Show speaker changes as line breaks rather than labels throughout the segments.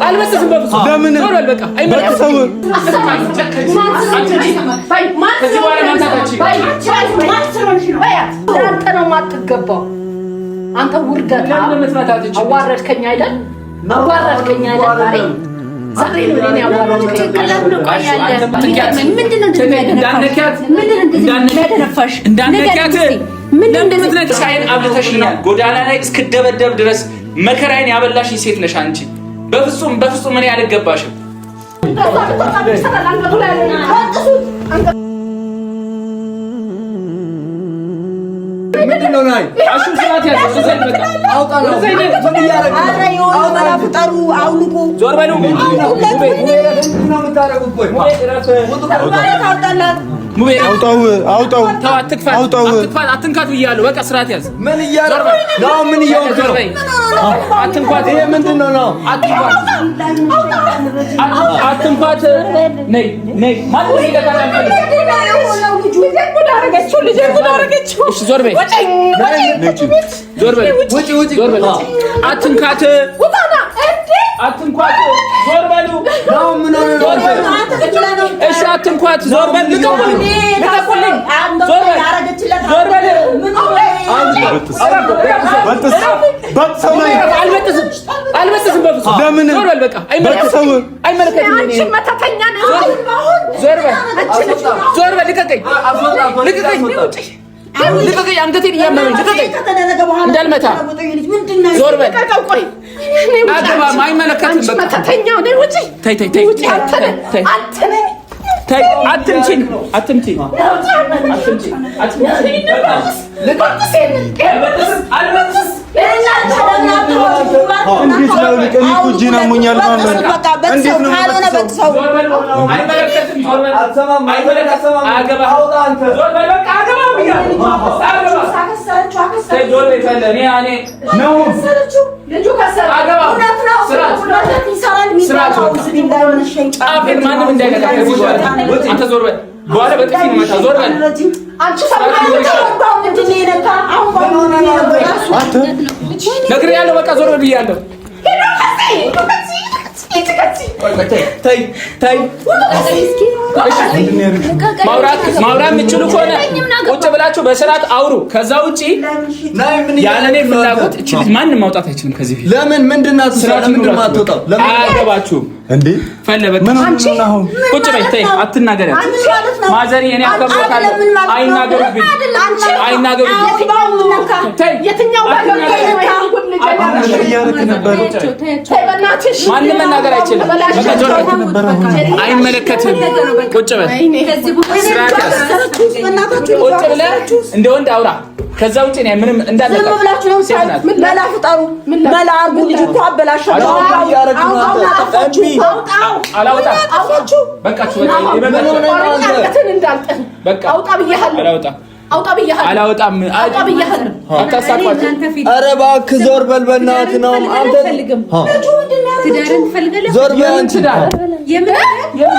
አልበጥስም በፍጹም ለምን ዞር በል በቃ አይመለከትም ከዚህ በኋላ ማንሳታችን
አንተ ነው የማትገባው አንተ ውርደት አዋረድከኝ አይደል አዋረድከኝ አይደል ዛሬ ነው እኔ ያዋረድከኝ ቀላል ነው ቆያለ ምንድነው እንዳነካት
ምን እንደምትነግር ሳይን አብተሽኛል ጎዳና ላይ እስክደበደብ ድረስ መከራዬን ያበላሽኝ ሴት ነሽ አንቺ በፍጹም እኔ አልገባሽም ምንድነው ናይ አሹ ሰዓት ያዘ ዘይ በቃ አውጣ ነው ዘይ ምን ያረጋግ አረ ይወራ ባላፍጠሩ አውልቁ ዞር በሉ ምንድነው የምታረጉት ቆይ ሙቤ አውጣው አትንካት ብያለሁ በቃ ስርዓት ያዝ ምን ይያረጋ ነው ምን ይያወጣው አትንኳት ይሄ ምንድነው ነው አትንኳት ነይ ማለት ይገታል ልጅ ጉዳረገችው እሺ ዞር በይ ዞር በይ አትንካት አትንኳት ዞር በሉ ነው ምን ዞር በሉ እሺ አትንኳት ዞር በሉ ልቀቁልኝ ዞር በሉ ዞር በሉ አልበጥስም በፍጹም ለምን ዞር በል በቃ አይመለከትም አንቺ መተተኛ ነው ዞር በል ልቀቀኝ አንገቴን እያመመኝ ልቀቀኝ እንዳልመታ ዞር በል ቆይ አገባም አይመለከትም በቃ መተተኛው ነው ውጪ ተይ አትምጪኝ እንዴት ነው ልቀኝ ኩጂና ሙኛል ማለት እንዴት ነው በጥሰው አይመለከትም ዞር በል አትሰማም አይመለከትም አገባ አውጣ አንተ ዞር በል በቃ አገባ ብያለሁ ተይ ዞር በል እኔ ነው ልጁ ከሰራ አገባ ስራት አፌን ማንም እንዳይገታ አንተ ዞር በል በኋላ በጥፊ ነው መታ ዞር በል አንቺ ነግሬያለሁ በቃ ዞር በል ብያለሁ ተይ ማውራት የምትችሉ ከሆነ ቁጭ ብላችሁ በስርዓት አውሩ ከዛ ውጪ ያለኔ ፍላጎት እቺ ልጅ ማንንም ማውጣት አይችልም ከዚህ ፊት ለምን ምንድናት ስለምንድን ማትወጣው ለምን አያገባችሁም እንዴ ፈለበክ አንቺ ቁጭ በይ ተይ አትናገሪያት ማዘሪ እኔ አከብሮታለሁ አይናገሩብኝ ተይ የትኛው ማንም መናገር አይችልም አይመለከትም ቁጭ በል ቁጭ ብለህ እንደ ወንድ አውራ ከዛ ውጪ ነው ምንም እንዳለቀው ሴትናት መላ ፍጠሩ መላ አርጉ ልጅ እኮ አበላሻለሁ አላውጣ በቃችሁ በቃ አውጣ ብያለሁ አላውጣም አታሳቋት ኧረ እባክህ ዞር በል በእናትህ ነው አንተ ትዳርን ትፈልጋለህ ዞር በል አንቺ የምን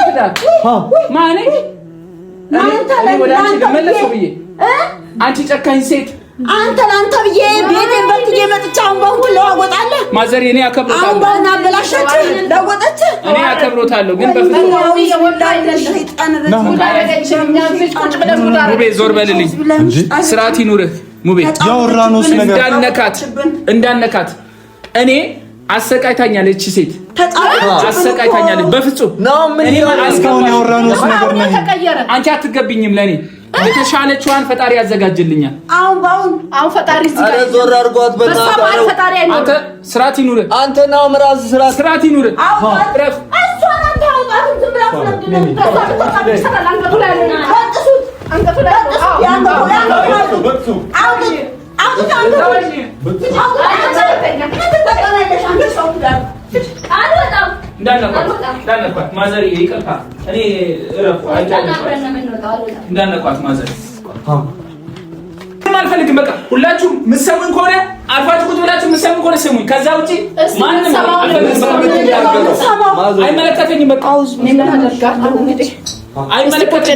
ትዳር ማኔ አንተ ለምን ብዬ አንቺ ጨካኝ ሴት አንተ ብዬ ቤቴን በትዬ መጥቻውን ባንኩ ለዋወጣለህ ማዘር እኔ አከብሮታለሁ አሁን ባና በላሻች ለወጣች እኔ አከብሮታለሁ ግን በፍጹም ሙቤ ዞር በልልኝ ስርዓት ይኑርህ ሙቤ ያወራነውስ ነገር እንዳነካት እኔ አሰቃይታኛለች እቺ ሴት አሰቃይታኛለች በፍጹም ነው ምን አስከውን ያወራነውስ ነገር ነው አንቺ አትገቢኝም ለኔ የተሻለችዋን ፈጣሪ ያዘጋጅልኛል አሁን ፈጣሪ ዝጋ ዞር አድርጓት በእናትህ ፈጣሪ አይኖር አንተ ስርዓት ይኑርህ አንተ ነው ምራዝ ስርዓት ይኑርህ ረፍ እሷን አንተ አውጣት ዝምብላችሁ አንገቱ ላይ እንዳነኳት ማዘር ይቅርታ እኔ እረፉ እንዳነኳት ማዘር አልፈልግም በቃ ሁላችሁም ምሰሙኝ ከሆነ አልፋችሁ ቁጭ ብላችሁ ምሰሙኝ ከሆነ ስሙኝ ከዛ ውጪ ማንንም አይመለከተኝም በቃ አይመለከተኝም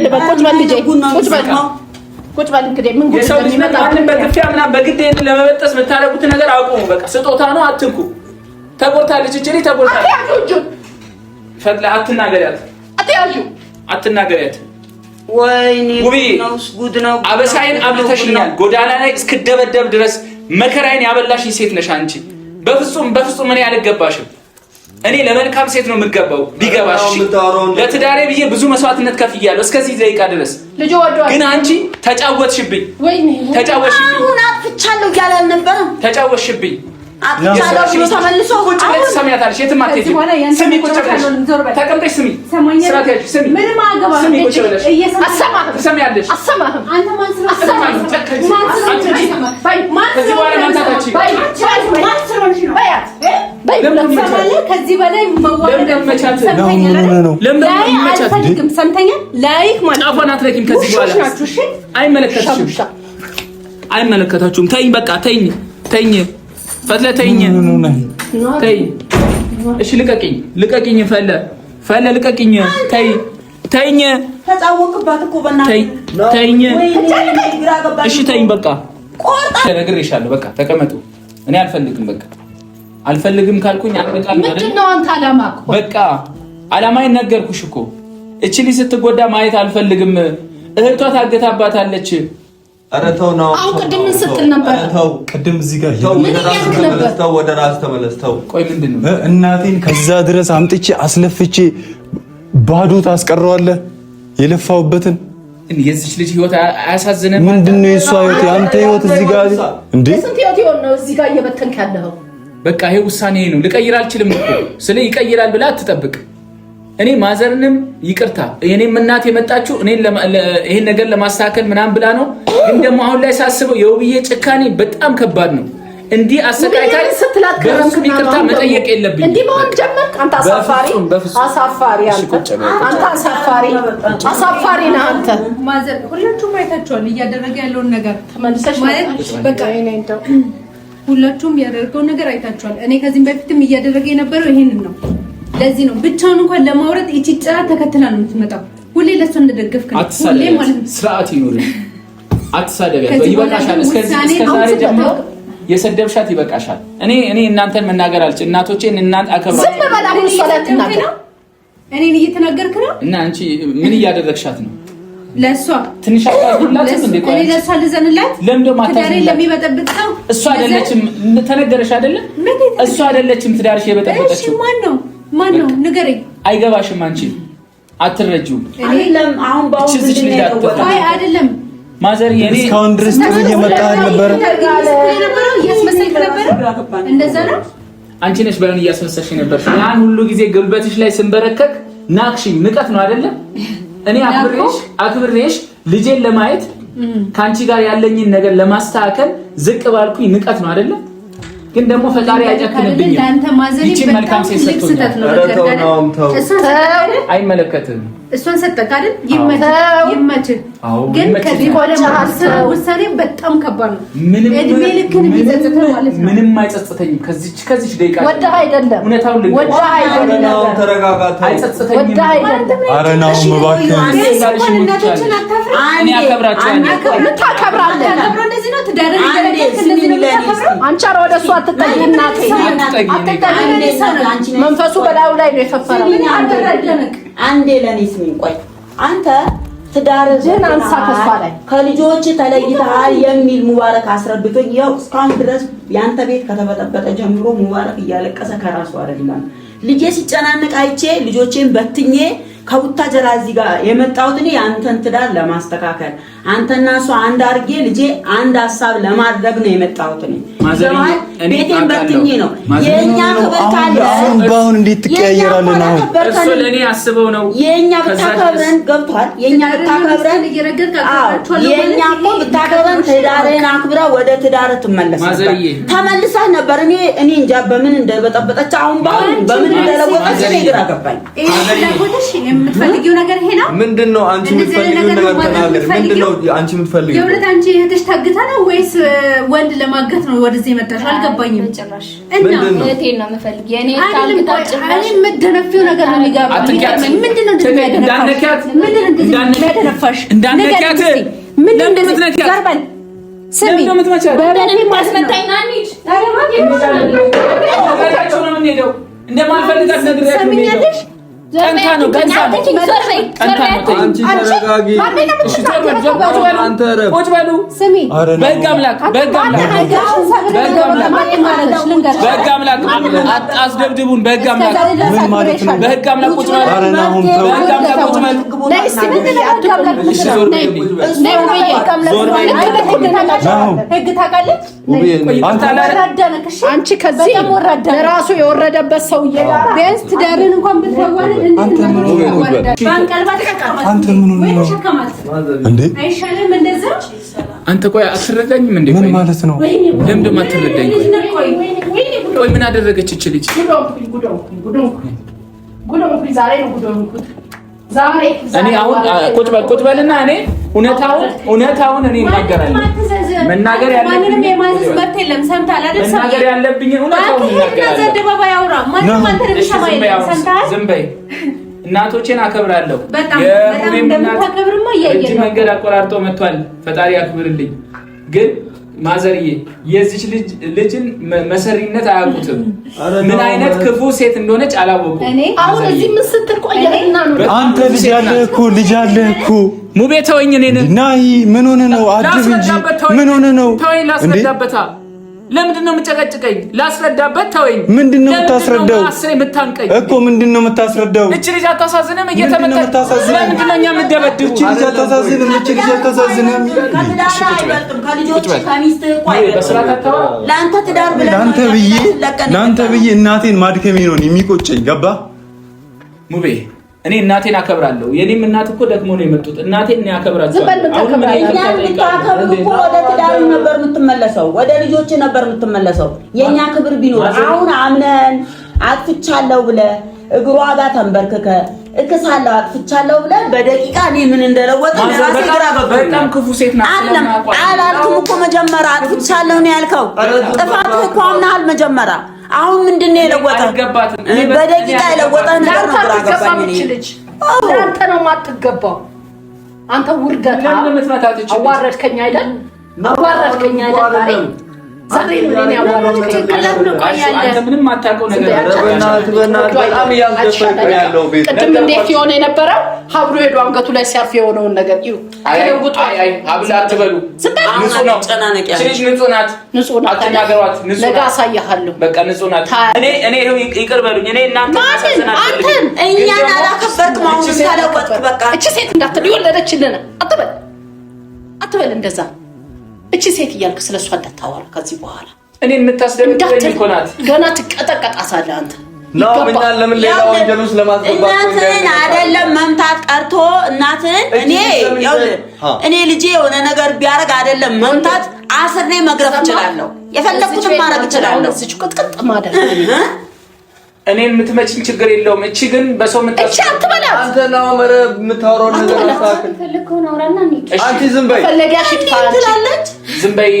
ቁጭ በል እንግዲህ ምን ጉድ ነው የሚመጣው ማንንም በግፊያ ምናምን በግድ ለመበጠስ የምታረጉት ነገር አቁሙ በቃ ስጦታ ነው አትንኩ ተጎድታለች። እቺ ልጅ ተጎድታለች። ፈትለ አትናገሪያት።
ወይኔ ጉድ ነው።
አበሳይን አብልተሽኛል። ጎዳና ላይ እስክደበደብ ድረስ መከራዬን ያበላሽኝ ሴት ነሽ አንቺ። በፍጹም እኔ አልገባሽም። እኔ ለመልካም ሴት ነው የምገባው። ቢገባሽ ለትዳሬ ብዬ ብዙ መስዋዕትነት ከፍያለሁ እስከዚህ ደቂቃ ድረስ። ግን አንቺ ተጫወትሽብኝ።
አሁን አጥፍቻለሁ እያለ አልነበረም?
ተጫወትሽብኝ።
ተመልሶ
ሰሚያታለሽ። የትም አትሄጂም። ስሚ፣ ቁጭ ብለሽ ተቀምጠሽ ስሚ። ስራት ያዥ። ስሚ፣ ቁጭ ብለሽ ትሰሚያለሽ። ከዚህ በኋላ ማንሳታችን
ከዚህ በላይ
ጫፏን አትነኪም። ከዚህ በኋላ አይመለከታችሁም። ተይኝ፣ በቃ ተይኝ። ፈትለ ተይኝ። እሺ ልቀቂኝ። ፈለ ልቀቂኝ። ተይኝ።
ተጫወቅባት እኮ በእናትህ።
ተይኝ። እሺ ተይኝ፣ በቃ ነግሬሻለሁ። በቃ ተቀመጡ። እኔ አልፈልግም ካልኩኝ አንድ ቃል
ምንድን ነው አንተ አላማ?
በቃ አላማዬን ነገርኩሽ እኮ። እቺ ልጅ ስትጎዳ ማየት አልፈልግም። እህቷ ታገታባታለች።
ኧረ ተው ነው።
አሁን ቅድም ምን ስትል ነበር?
ተው ቅድም እዚህ ጋር ወደ ራስ ተመለስ። ተው
ቆይ፣ ምንድን ነው
እናቴን ከዛ ድረስ አምጥቼ አስለፍቼ ባዶ ታስቀረዋለህ? የለፋውበትን
የዚች ልጅ ህይወት አያሳዝንም?
ምንድነው የሷ ህይወት የአንተ ህይወት እዚህ ጋር እንዴ?
ስንት ህይወት ይሆን ነው እዚህ ጋር እየበተንክ ያለኸው?
በቃ ይሄ ውሳኔ ነው። ልቀይር አልችልም እኮ። ስለ ይቀይራል ብላ አትጠብቅ። እኔ ማዘርንም ይቅርታ የኔም እናት የመጣችው እኔን ይሄን ነገር ለማስተካከል ምናምን ብላ ነው። ግን ደግሞ አሁን ላይ ሳስበው የውብዬ ጭካኔ በጣም ከባድ ነው። እንዲህ አሰቃይታኝ በፍጹም ይቅርታ መጠየቅ የለብኝም።
እንዲህ መሆን ጀመርክ አንተ። አሳፋሪ ነህ አንተ። ማዘር ሁላችሁም አይታችኋል እያደረገ ያለውን ነገር። ተመልሰሽ ማለት በቃ እኔ እንደው ሁላችሁም ያደረገውን ነገር አይታችኋል። እኔ ከዚህም በፊትም እያደረገ የነበረው ይሄንን ነው። ለዚህ ነው ብቻውን እንኳን ለማውራት እቺ ጭራ ተከትላ ነው የምትመጣው። ሁሌ ለሷ እንደደገፍክ ነው። ሁሌ ማለት ነው።
ስርዓት ይኑርሽ። አትሳደቢያት። ይበቃሻል። እስከዛሬ ጀምሮ የሰደብሻት ይበቃሻል። እኔ እናንተን መናገር አልችል። እናቶቼን እናንተ አከብራለሁ።
ዝም በል አሁን ሰላት ተናገር። እኔን እየተናገርክ ነው።
እና አንቺ ምን እያደረግሻት ነው?
ለሷ
ትንሽ አታዝንላት እንዴ? ቆይ
እኔ ለሷ ልዘንላት?
ለምንድን ማታዝንላት?
ለሚበጠብጥ ሰው
እሷ አይደለችም። ተነገረሽ አይደለ? እሷ አይደለችም ትዳርሽ የበጠበጠችው። ማን ነው ንገረኝ።
አይገባሽም።
አንቺ አትረጂው።
አይደለም አሁን ባው
አይደለም
ማዘር የኔ
እስካሁን ድረስ ጥሩ እየመጣ ነበር።
እያስመሰልክ ነበር። እንደዛ ነው።
አንቺ ነሽ ባይሆን እያስመሰልሽ ነበር። ያን ሁሉ ጊዜ ጉልበትሽ ላይ ስንበረከክ ናክሽኝ። ንቀት ነው አይደለ? እኔ አክብሬሽ ልጄን ለማየት ካንቺ ጋር ያለኝን ነገር ለማስተካከል ዝቅ ባልኩኝ ንቀት ነው አይደለ? ግን ደግሞ ፈጣሪ አይጨክንብኝም። ይቺ መልካም ሴት ሰጥቶኛል። አይመለከትም።
እሷን ሰጠክ አይደል? ይመችህ። ግን ከዚህ በኋላ ማሰብ ውሳኔ በጣም ከባድ ነው። እድሜ ልክን ቢጸጽተህ ማለት ነው።
ምንም አይጸጽተኝም። ከዚች ደቂቃ
ወደህ አይደለም።
እውነታውን
ወደህ አይደለም።
ተረጋጋት።
አይጸጽተኝም።
ወደህ አይደለም።
ኧረ ነው እባክህ።
እናቶችን አታፍርም?
እኔ አከብራቸዋለሁ።
ታከብራለህ። እንደዚህ ነው ትዳርህ አንቺ ኧረ ወደ እሷ አትጠጊ እናቴ። መንፈሱ በላዩ ላይ ነው የፈፈረው።
አንዴ ለኔ ስሚኝ። ቆይ አንተ ትዳርህን አንሳ ከሷ ላይ ከልጆች ተለይተሃል የሚል ሙባረክ አስረድቶኝ ያው እስካሁን ድረስ ያንተ ቤት ከተበጠበጠ ጀምሮ ሙባረክ እያለቀሰ ከራሱ አይደለም ልጄ ሲጨናነቅ አይቼ ልጆቼን በትኜ ከቡታጀራ እዚህ ጋር የመጣሁት እኔ አንተን ትዳር ለማስተካከል አንተና እሷ አንድ አድርጌ ልጄ አንድ ሀሳብ ለማድረግ ነው የመጣሁት እኔ። ቤቴን በትኜ ነው የኛ ክብር ካለ
ባሁን እንዴት ትቀያየራለህ? ነው
እሱ ለኔ አስበው ነው
የኛ ብታከብረን ገብቷል። የኛ ብታከብረን የኛ እኮ ብታከብረን ትዳርህን አክብራ ወደ ትዳር ትመለሳለህ። ተመልሰህ ነበር። እኔ እንጃ በምን እንደበጠበጠች አሁን ባሁን በምን እንደለወጠች ግራ ገባኝ።
የምትፈልጊው ነገር ይሄ ነው?
ምንድነው? አንቺ የምትፈልጊው ነገር ተናገር። ምንድነው አንቺ የምትፈልጊው?
የእውነት አንቺ እህትሽ ታግታ ነው ወይስ ወንድ ለማገት ነው ወደዚህ የመጣሽ? አልገባኝም ጭራሽ። እና እህቴን ነው የምፈልጊው። የኔ ታግታ ጭራሽ እኔ የምትደነፊው ነገር ነው የሚገባኝ። ምንድነው እንዳነካት? ምንድነው እንዳነካሽ? እንዳነካት ምንድነው እንደምትነካት? ዘርበል ስሚ በደንብ ማስመታኝ ናኒት
የምሄደው እንደማልፈልጋት ነግሬያችሁ ነው። ጠንታ ነው
አንቺ ተረጋጊ። አንተ ረብ
ቁጭ በሉ። በህግ አምላክ አስደብድቡን። በህግ አምላክ
ምን ማለት ነው?
በህግ አምላክ ቁጭ በሉ። በህግ አምላክ ቁጭ በሉ።
ህግ ታውቃለች። አንቺ ከዚህ ለራሱ የወረደበት ሰውዬ ቢያንስ ትዳርን እንኳን ብትዋዋል
አንተ ምን
አንተ ቆይ አትረዳኝም እንዴ?
ምን ማለት ነው?
ለምን ደማ አትረዳኝ? ቆይ ምን አደረገች እቺ ልጅ? እኔ አሁን ቁጭ በልና እኔ እውነታውን እኔ እናገራለሁ። መናገር ያለብኝ እውነታውን ዝም በይ። እናቶቼን አከብራለሁ። እጅ መንገድ አቆራርጦ መጥቷል። ፈጣሪ ያክብርልኝ። ግን ማዘርዬ የዚች ልጅን መሰሪነት አያውቁትም። ምን አይነት ክፉ ሴት እንደሆነች አላወቁም።
አሁን እዚህ ምን ስትል ቆየህና ነው?
አንተ ልጅ አለህ እኮ
ሙቤ ተወኝ። እኔን
ናይ ምን ሆነ ነው? አድብ እንጂ ምን ሆነ ነው?
ተወኝ ላስረዳበታ። ለምንድን ነው የምጨቀጭቀኝ? ላስረዳበት ተወኝ።
ምንድን ነው የምታስረዳው?
አስሬ የምታንቀኝ
እኮ ምንድን ነው የምታስረዳው?
እቺ ልጅ አታሳዝንም? እየተመጣች ለምንድን ነው እኛ የምትደበድቡ?
እቺ ልጅ አታሳዝንም? እቺ ልጅ አታሳዝንም? ለአንተ ብዬ እናቴን ማድከሜ ነው የሚቆጨኝ። ገባ
ሙቤ? እኔ እናቴን አከብራለሁ። የኔም እናት እኮ ደግሞ ነው የመጡት። እናቴን ነው ያከብራቸው።
ወደ ትዳር ነበር የምትመለሰው፣ ወደ ልጆች ነበር የምትመለሰው። የኛ ክብር ቢኖር አሁን አምነን አጥፍቻለሁ ብለህ እግሯ ጋር ተንበርክከ እከሳለሁ አጥፍቻለሁ ብለህ በደቂቃ እኔ ምን እንደለወጠ ለራሴ ግራ ገባኝ።
በጣም ክፉ ሴት ናት።
አላልኩም እኮ መጀመሪያ አጥፍቻለሁ ነው ያልከው። ጥፋትህ እኮ አምነሃል መጀመሪያ። አሁን ምንድነው የለወጠ? በደቂቃ የለወጠ ነገር ነው። ግራ ገባኝ።
አንተ ነው የማትገባው። አንተ ውርደታ አዋረድከኝ አይደል? አዋረድከኝ አይደል? ዛሬ ምን ያዋረድከኝ?
አንተ ምንም አታውቀው ነገር
በጣም እያስደፈረኝ ያለው ቤት
ቅድም እንዴት የሆነ የነበረው ሀብሉ ሄዶ አንገቱ ላይ ሲያርፍ የሆነውን ነገር እዩ።
አይ ሀብል አትበሉ። ንጹህ ነው። ትንሽ ንጹህ ናት። አትናገሯት። ንጹህ ናት።
አሳይሃለሁ።
በቃ ንጹህ ናት። እኔ ይቅር በሉኝ። እኔ እናንተ
አንተን እኛን አላከበርክም። አሁን ሳለወጥክ በቃ
እቺ ሴት እንዳትል ይወለደችልን አትበል እንደዛ። እቺ ሴት እያልክ ስለሷ እንዳታወራ ከዚህ በኋላ።
እኔ የምታስደምጥኝ እኮ ናት።
ገና ትቀጠቀጣለህ አንተ።
ነው ምናል ለምን ሌላ ወንጀል ውስጥ ለማስገባት
እናትን አይደለም መምታት ቀርቶ እናትን እኔ ልጄ የሆነ ነገር ቢያረግ አይደለም መምታት አስሬ መግረፍ እችላለሁ። የፈለኩትን ማድረግ እችላለሁ።
እቺ ቅጥቅጥ ማደር
እኔን የምትመጪኝ ችግር የለውም። እቺ ግን በሰው
እቺ አትበላት።
አንተ ነው መረብ የምታወራው ነገር አታውቅም። አንቺ ዝም በይ።
መፈለጊያሽ ይጥፋ ትላለች።
ዝም በይ።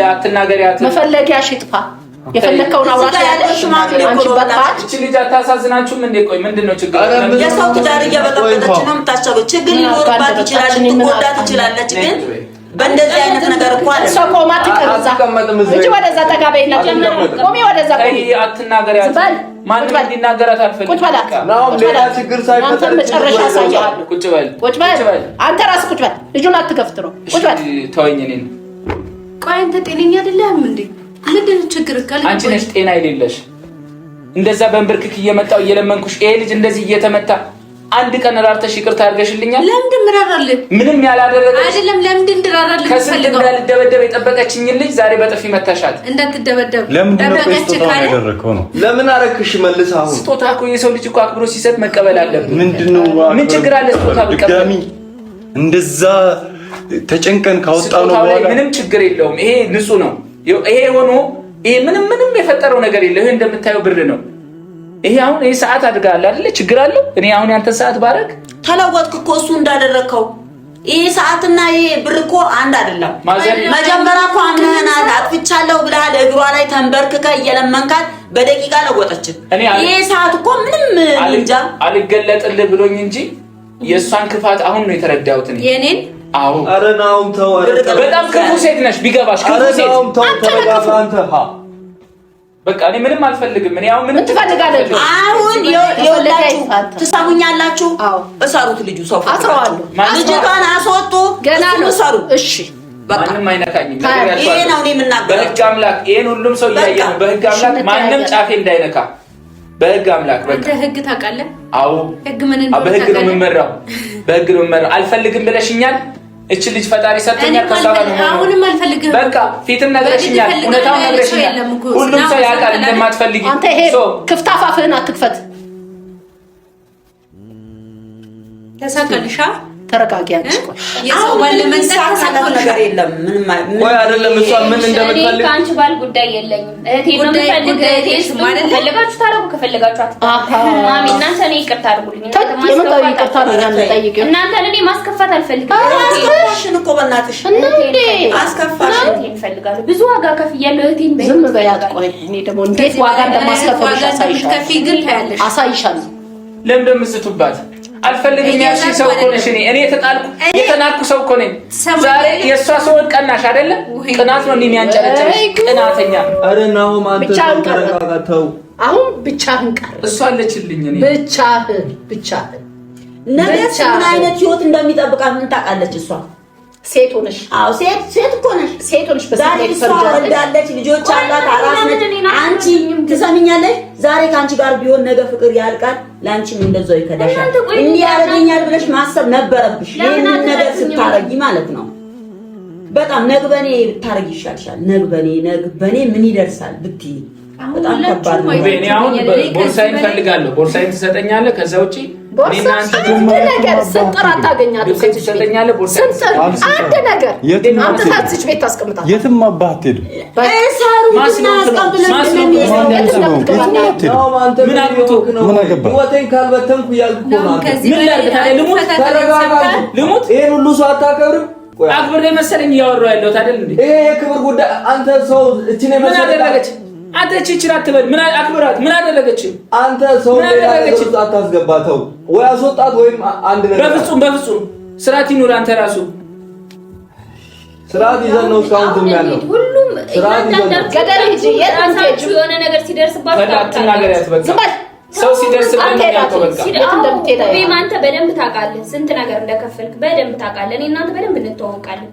አትናገሪያት።
መፈለጊያሽ ይጥፋ። የፈለከውን አውራት ያለሽ አንቺ በጣት።
እቺ ልጅ አታሳዝናችሁም እንዴ? ቆይ ምንድነው ችግር?
የሰው ትዳር እየበጠበጠች ነው የምታስቸገው። ችግር ሊኖርባት ይችላል፣ ልትጎዳ ትችላለች። ግን በእንደዚህ አይነት ነገር እኮ አለ
ሰው ቆማት ይቀርዛ እጂ ወደዛ ተጋበይና ቆሚ ወደዛ ቆሚ።
አትናገሪያት። ማንም እንዲናገራት አልፈልግም።
ቁጭ በል።
ሌላ ችግር ሳይፈጠር
መጨረሻ ያሳያለሁ።
ቁጭ በል።
አንተ ራስህ ቁጭ በል። ልጁን አትገፍትረው። ቁጭ በል።
ተወኝ። እኔን
ቆይ አንተ ጤነኛ አይደለህም እንዴ? ምንድን ነው ችግር?
አንቺ ነሽ ጤና የሌለሽ። እንደዛ በእንብርክክ እየመጣው እየለመንኩሽ ይሄ ልጅ እንደዚህ እየተመታ አንድ ቀን ራርተሽ ይቅርታ አድርገሽልኛል?
ለምን ምራራልህ?
ምንም ያላደረገሽ
አይደለም። ለምን እንድራራልህ
ፈልገው? እንዳልደበደብ የጠበቀችኝ ልጅ ዛሬ በጥፊ መታሻት።
እንዳትደበደብ
ጠበቀች ካለ ለምን አረክሽ? መልስ። አሁን
ስጦታ እኮ የሰው ልጅ እኮ አክብሮ ሲሰጥ መቀበል አለብን።
ምንድነው?
ምን ችግር አለ? ስጦታ ብቀበል
እንደዛ ተጨንቀን ካወጣው ነው በኋላ
ምንም ችግር የለውም። ይሄ ንጹህ ነው። ይሄ ሆኖ ይሄ ምንም የፈጠረው ነገር የለም። ይሄ እንደምታየው ብር ነው። ይሄ አሁን ይሄ ሰዓት አድርጋለህ አይደለ? ችግር አለው? እኔ አሁን ያንተ ሰዓት ባረክ
ተለወጥክ እኮ እሱ እንዳደረከው። ይሄ ሰዓትና ይሄ ብር እኮ አንድ አይደለም። መጀመሪያ እኮ አምነህናል። አጥፍቻለሁ ብለሃል። እግሯ ላይ ተንበርክከ እየለመንካት በደቂቃ ለወጠች። ይሄ ሰዓት እኮ ምንም እንጃ
አልገለጥልህ ብሎኝ እንጂ የእሷን ክፋት አሁን ነው የተረዳሁት እኔ የኔን። አዎ
ኧረ ናውም ተው።
በጣም ክፉ ሴት ነሽ ቢገባሽ። ክፉ ሴት
ተው ተረጋጋ አንተ።
በቃ እኔ ምንም አልፈልግም። እኔ አሁን
ምን ትፈልጋለህ?
አሁን ይኸውላችሁ ትሰሙኛላችሁ? እሰሩት። ልጁ ሰው አስረዋለሁ። ልጅቷን አስወጡ። ገና ነው እሰሩ። እሺ በቃ
ማንም አይነካኝም።
ይሄ ነው እኔ የምናገረው።
በህግ አምላክ ይሄን ሁሉም ሰው እያየ ነው። በህግ አምላክ ማንም ጫፌ እንዳይነካ በህግ አምላክ። በቃ
አንተ ህግ ታውቃለህ?
አዎ
ህግ ምን እንደሆነ
በህግ ነው የምመራው። በህግ ነው የምመራው። አልፈልግም ብለሽኛል። እቺ ልጅ ፈጣሪ ሰጥቶኛል። ከሳባ ነው
አሁንም አልፈልግም።
በቃ ፊትም ነግረሽኛል። እውነታውን ነግረሽኛል። ሁሉም ሰው ያውቃል እንደማትፈልጊ።
አንተ ይሄ ክፍት አፋፍህን አትክፈት። ተሳቀልሻ ተረጋጊ። አንቺ ቆይ
የሰው ባል ለመንሳት ነገር የለም። ምንም
ቆይ አይደለም። እሷ ምን እንደምትፈልግ
ከአንቺ ባል ጉዳይ የለኝም። እህቴ ነው የምፈልግ። እህቴስ ማለት ፈልጋችሁ ታረጉ፣ ከፈልጋችሁ ማሚ እናንተ እኔ ይቅርታ አድርጉልኝ። እናንተ እኔ ማስከፋት አልፈልግም።
አስከፋሽን እኮ በእናትሽ አስከፋሽን
እፈልጋለሁ። ብዙ ዋጋ ከፍያለሁ እህቴን።
ዝም በያት። ቆይ እኔ ደግሞ እንዴት ዋጋ እንደማስከፈልሽ አሳይሻለሁ።
ለምን እንደምትስቱባት አልፈልግም ያልሽ ሰው እኮ ነሽ። እኔ የተናኩ ሰው እኮ ነኝ። ዛሬ የእሷ ሰውን ቀናሽ አይደለ? ቅናት ነው እንደሚያንጨረጭርሽ ቅናተኛ።
አረ ነው ማንተ ተረጋጋተው።
አሁን ብቻህን ቀር።
እሷ አለችልኝ። እኔ
ብቻህን
ነገ ምን አይነት ህይወት እንደሚጠብቃት ምን ታውቃለች እሷ?
ሴት ሆነሽ
አዎ ሴት እኮ ነሽ።
ሴት ሆነሽ
ዛሬ እሷ ወልዳለች፣ ልጆች አላት፣ አራስ ነች። አንቺ ትሰሚኛለሽ? ዛሬ ካንቺ ጋር ቢሆን ነገ ፍቅር ያልቃል፣ ላንቺም እንደዛው ይከዳሻል። እንዲህ ያደርገኛል ብለሽ ማሰብ ነበረብሽ። ይሄን ነገር ስታረጊ ማለት ነው። በጣም ነግበኔ ብታረጊ ይሻልሻል። ነግበኔ ምን ይደርሳል ብትይ በጣም ከባድ ነው።
እኔ አሁን ቦርሳዬን ፈልጋለሁ። ቦርሳዬን ትሰጠኛለህ? ከዛ ውጪ
እኔና አንተ ነገር ስንጥር አታገኛትም።
ትሰጠኛለህ? ቦርሳዬን
አንድ ነገር አንተ ታስጭ ቤት ታስቀምጣለህ።
የትም አባህ አትሄድም።
እሳሩ
ምን አግብቶ
ምን አገባ? ወቴን ካልበተንኩ ያልኩ ነው።
ምን ላድርግ ታዲያ? ልሙት?
ይሄን ሁሉ ሰው አታከብርም?
አክብሬ መሰለኝ እያወራሁ ያለሁት አይደል እንዴ?
ይሄ የክብር ጉዳይ። አንተ ሰው እቺ ነው
ምን አደረገች? አንተ እቺ አትበል። ምን አክብራት? ምን አደረገች?
አንተ ሰው ሌላ ነገር ውስጥ አታስገባተው። ወይ አስወጣት ወይም አንድ ነገር።
በፍጹም ስርዓት ይኑር። አንተ ራሱ
ስርዓት ይዘን ነው እስካሁን ያለው።
ሁሉም ገደል ሂጂ። የራሳችሁ የሆነ ነገር ሲደርስባችሁ
አትናገሪያት። በቃ ሰው ሲደርስብን ያውቀው በቃ
አንተ በደንብ ታውቃለህ፣ ስንት ነገር እንደከፈልክ በደንብ ታውቃለህ። እኔ እናንተ በደንብ እንተዋወቃለን።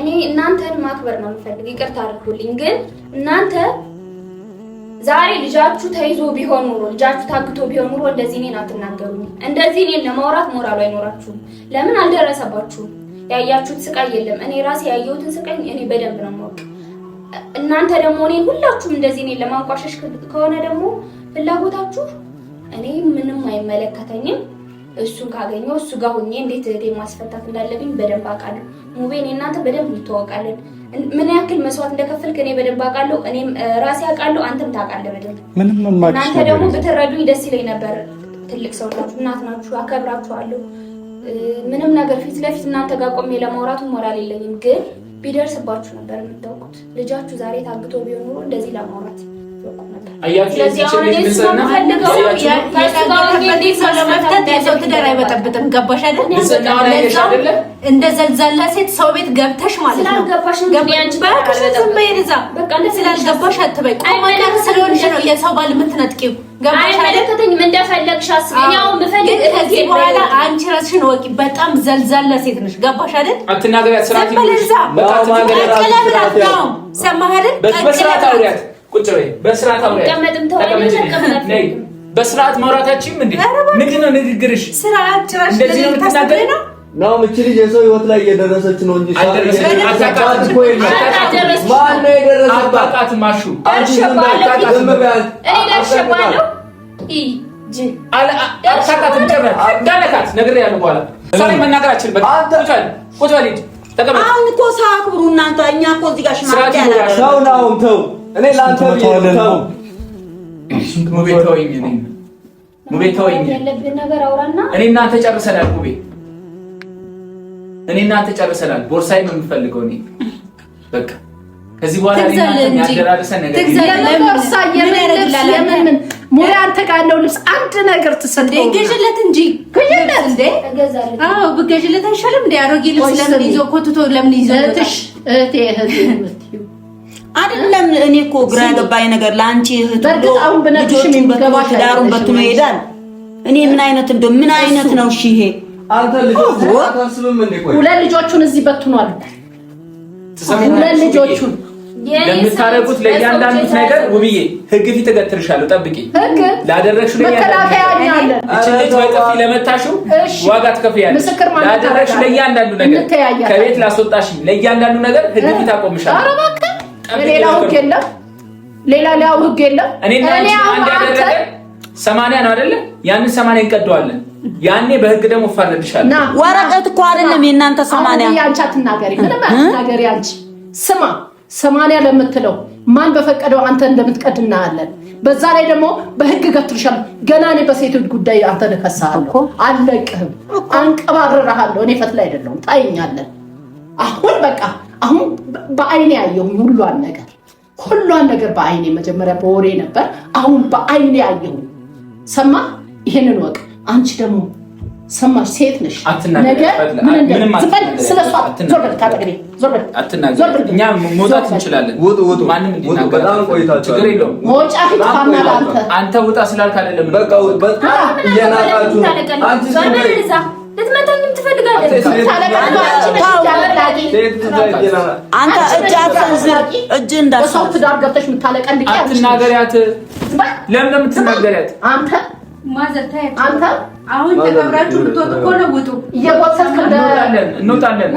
እኔ እናንተን ማክበር ነው የምፈልግ። ይቅርታ አድርጉልኝ፣ ግን እናንተ ዛሬ ልጃችሁ ተይዞ ቢሆን ኑሮ፣ ልጃችሁ ታግቶ ቢሆን ኑሮ እንደዚህ እኔን አትናገሩኝ። እንደዚህ እኔን ለማውራት ሞራሉ አይኖራችሁም። ለምን አልደረሰባችሁም? ያያችሁት ስቃይ የለም። እኔ ራሴ ያየሁትን ስቃይ እኔ በደንብ ነው የማውቅ። እናንተ ደግሞ እኔን ሁላችሁም እንደዚህ እኔን ለማንቋሸሽ ከሆነ ደግሞ ፍላጎታችሁ፣ እኔ ምንም አይመለከተኝም። እሱን ካገኘው እሱ ጋር ሆኜ እንዴት እህቴን ማስፈታት እንዳለብኝ በደንብ አውቃለሁ። ሙቤን እናንተ በደንብ እንተዋወቃለን። ምን ያክል መስዋዕት እንደከፈልክ እኔ በደንብ አውቃለሁ። እኔም ራሴ አውቃለሁ፣ አንተም ታውቃለህ በደንብ። እናንተ ደግሞ ብትረዱኝ ደስ ይለኝ ነበር። ትልቅ ሰው ናችሁ፣ እናት ናችሁ፣ አከብራችኋለሁ። ምንም ነገር ፊት ለፊት እናንተ ጋር ቆሜ ለማውራቱ ሞራል የለኝም፣ ግን ቢደርስባችሁ ነበር የምታውቁት። ልጃችሁ ዛሬ ታግቶ ቢሆን ኖሮ እንደዚህ ለማውራት
እንደ ዘልዛላ ሴት ሰው ቤት ገብተሽ ማለት ነው። ስላልገባሽ አትበይ። ቆማዳር ስለሆንሽ ነው የሰው ባል የምትነጥቂው። ገባሽ አይደል?
እንደፈለግሽ አስበኝ። ያው ምፈልግ
ከዚህ በኋላ አንቺ ራስሽን ወቂ። በጣም ዘልዛላ ሴት ነሽ። ገባሽ አይደል?
አትናገሪያት። ስርዓት ይኑርሽ።
ሰማህ አይደል?
በስርዓት አውሪያት። ቁጭ በይ። በስርዓት አውሪያት። በስርዓት ማውራታችን ምንድን ነው ንግግርሽ?
ስርዓት ጭራሽ
እንደዚህ ነው የምትናገሪው ነው?
ነው ምቺ ልጅ የሰው ህይወት ላይ እየደረሰች ነው እንጂ
ማን ነው የደረሰባት? አጣቃት ማሹ አንቺ ዝም በያት። አጣቃት እንዳለካት ነግሬያለሁ። በኋላ ዛሬ መናገራችን በቃ ቁጭ በል ተቀመጥ።
አሁን እኮ ሰው አክብሩ እናንተ። እኛ እኮ እዚህ ጋር ሽማግሌ ያላችሁ
ሰው ነው። ተው እኔ ላንተ ተው
ሙቤ ተወኝ። ሙቤ ተወኝ።
ያለብን ነገር አውራና
እኔ እናንተ ጨርሰናል። ሙቤ እኔ እናንተ ጨርሰናል። ቦርሳዬ ነው የምፈልገው እኔ በቃ ከዚህ በኋላ እኔ እናንተ ያደራረሰን ነገር
ቦርሳ የምን ሙላ አንተ ጋር ያለው ልብስ አንድ ነገር ትሰጠው ገዥለት እንጂ ገዥለት እንዴ? አዎ በገዥለት አይሻልም እንዴ? አሮጌ ልብስ ለምን ይዞ ኮትቶ ለምን ይዞ እህቴ
አይደለም እኔ እኮ ግራ ገባኝ ነገር ላንቺ እህት ልጆቹን በገባሽ ዳሩን በትኖ ይሄዳል። እኔ ምን አይነት ነው? እሺ ይሄ
አንተ ልጆቹ አታስብም እንዴ? ቆይ
ሁለት ልጆቹን እዚህ በትኗል። ሁለት ልጆቹን
ለምታረጉት ለእያንዳንዱ ነገር ውብዬ ህግ ፊት እገትርሻለሁ። ጠብቂ።
ህግ
ላደረግሽው ለጥፊ ለመታሽው ዋጋ ትከፍያለሽ። ላደረግሽው ለእያንዳንዱ ነገር ከቤት ላስወጣሽ ለእያንዳንዱ ነገር ህግ ፊት አቆምሻለሁ።
ኧረ እባክህ ሌላው ህግ የለም። ሌላው ህግ የለም።
እኔ አንድ ያደረገ 80 ነው አይደለ? ያንን 80 እንቀደዋለን። ያኔ በህግ ደግሞ ፈርድሻለሁ።
ወረቀት እኮ አይደለም የእናንተ 80
ያንቺ አትናገሪ። ምንም አትናገሪ አንቺ። ስማ 80 ለምትለው ማን በፈቀደው አንተ እንደምትቀድና አለን። በዛ ላይ ደግሞ በህግ ገትርሻለሁ። ገና እኔ በሴቶች ጉዳይ አንተ ልከሳለሁ። አለቅህም፣ አንቀባርርሃለሁ። እኔ ፈትላ አይደለሁም። ታይኛለህ። አሁን በቃ አሁን በአይኔ ያየሁ ሁሉን ነገር በአይኔ መጀመሪያ በወሬ ነበር። አሁን በአይኔ ያየሁ ሰማ። ይሄንን ወቅ አንቺ ደግሞ ሰማሽ፣ ሴት ነሽ። ነገ ምን እንደምትፈል ስለሷ ዞር በል ታጠቅሪ፣ ዞር በል
እኛ መውጣት እንችላለን።
ውጡ
ማንም እንዲናገር
በጣም ቆይታችሁ
ችግር የለውም።
መውጫ ፊት ካናል አንተ
ውጣ ስላልክ አይደለም።
በቃ እየናቃችሁ አንቺ
ልትመታኝም ትፈልጋለህ?
አንተ እጅ አትሰንዝር፣ እጅ እንዳሰው
ትዳር ገብተሽ የምታለቀልቂ
አትናገሪያት። ለምን የምትናገሪያት
አንተ አንተ
አሁን ተከብራችሁ ልትወጡ እኮ ነው። ውጡ።
እየወሰድክ
እንወጣለን።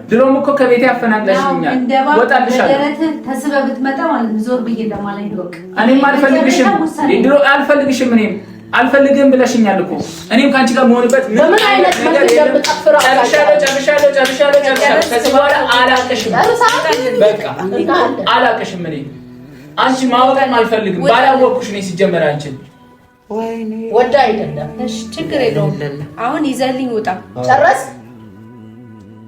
ድሮም እኮ ከቤቴ ያፈናቅለሽኛል። ወጣልሻለሁ።
ተስበህ ብትመጣ ማለት ነው ዞር ብዬ እንደማላይ ነው።
እኔም አልፈልግሽም። ድሮ አልፈልግሽም። እኔም አልፈልግም ብለሽኛል እኮ። እኔም ካንቺ ጋር መሆንበት
ምን አይነት ነገር እንደምትጠፍራ
ጨርሻለሁ። ከዚህ በኋላ አላቅሽም። በቃ አላቅሽም። እኔ አንቺ ማውጣት አልፈልግም። ባላወቅኩሽ ነው ሲጀመር አንቺን
ወይኔ
ወዳ አይደለም።
እሺ ችግር የለውም። አሁን ይዘልኝ ውጣ።
ጨረስ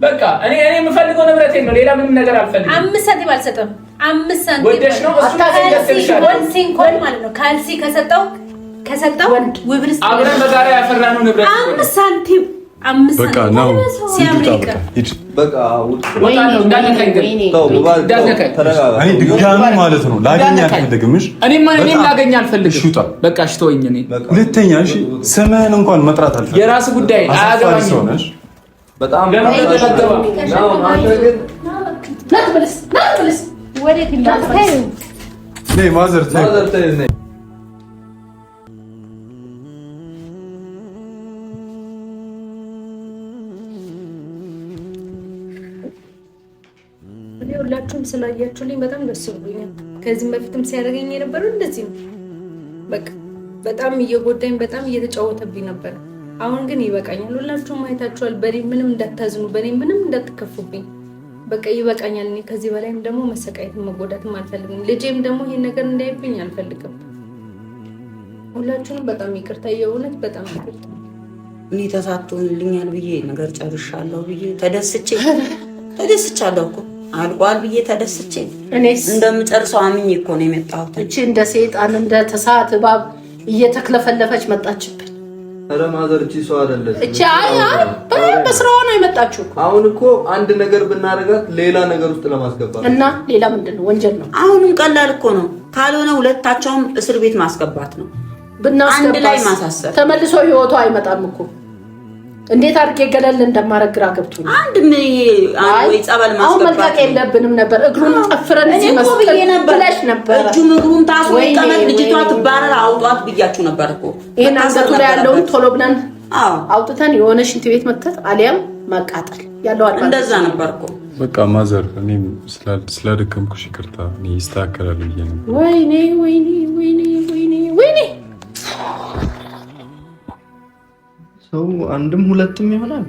በቃ እኔ የምፈልገው ንብረቴን ነው። ሌላ ምንም ነገር አልፈልግም።
5 ሳንቲም አልሰጠም። 5 ሳንቲም
ወደሽ ነው እሱ
ሲንኮል ማለት ነው። ካልሲ ከሰጠው ውብርስ
አብረን በጋራ ያፈራነው ንብረት
5 ሳንቲም 5
በቃ ነው
ሲያምሪካ
በቃ
እኔ ድጋሚ ማለት ነው ላገኝ አልፈልግምሽ።
እኔም ላገኝ አልፈልግም። በቃ እሺ ተወኝ። እኔ
ሁለተኛ እሺ ስምህን እንኳን መጥራት አልፈልግም።
የራስ ጉዳይ አያገባኝም።
በጣም ነው አንተ ግን
ናትብልስ ወዴት እንዳትፈይ
ነይ ማዘር ተይ
ሁላችሁም ስላያችሁልኝ በጣም ደስ ብሎኛል። ከዚህም በፊትም ሲያደርገኝ የነበረው እንደዚህ ነው። በቃ በጣም እየጎዳኝ በጣም እየተጫወተብኝ ነበር። አሁን ግን ይበቃኛል። ሁላችሁም አይታችኋል። በኔ ምንም እንዳታዝኑ፣ በኔ ምንም እንዳትከፉብኝ። በቃ ይበቃኛል። እኔ ከዚህ በላይም ደግሞ መሰቃየትም መጎዳትም አልፈልግም። ልጄም ደግሞ ይሄን ነገር እንዳይብኝ አልፈልግም። ሁላችሁንም በጣም ይቅርታ፣ የእውነት በጣም ይቅርታ።
እኔ ተሳክቶልኛል ብዬ ነገር ጨርሻለሁ ብዬ ተደስቻለሁ እኮ አልቋል ብዬ ተደስቼ
እኔስ
እንደምጨርሰው አምኜ እኮ ነው የመጣሁት።
እቺ እንደ ሰይጣን እንደ ተሳት እባብ እየተክለፈለፈች መጣችብኝ።
ኧረ ማዘር እቺ ሰው አይደለች።
እቺ በስራው ነው የመጣችው።
አሁን እኮ አንድ ነገር ብናረጋት ሌላ ነገር ውስጥ ለማስገባት
እና ሌላ ምንድነው? ወንጀል ነው።
አሁንም ቀላል እኮ ነው። ካልሆነ ሁለታቸውም እስር ቤት ማስገባት ነው።
ብናስገባ
አንድ ላይ ማሳሰር
ተመልሶ ህይወቱ አይመጣም እኮ። እንዴት አድርጌ ገለል እንደማረግ ግራ ገብቶኛል።
አንድ ምን ይሄ ወይ ጸበል ማስገባት
አሁን መልቀቅ የለብንም ነበር። እግሩን ጠፍረን እዚህ መስቀልሽ ነበር።
እጁም እግሩም ታስሮ ይቀመጥ፣ ልጅቷ ትባረር፣ አውጧት ብያችሁ ነበር እኮ።
ይሄን አንገቱ ላይ ያለውን ቶሎ ብለን አውጥተን የሆነ ሽንት ቤት መክተት አሊያም ማቃጠል ያለው አልባ
እንደዛ ነበር እኮ።
በቃ ማዘር እኔም ስላደከምኩሽ ይቅርታ። እኔ ይስተካከላል ብዬ ነበር።
ወይኔ
ሰው አንድም ሁለትም ይሆናል።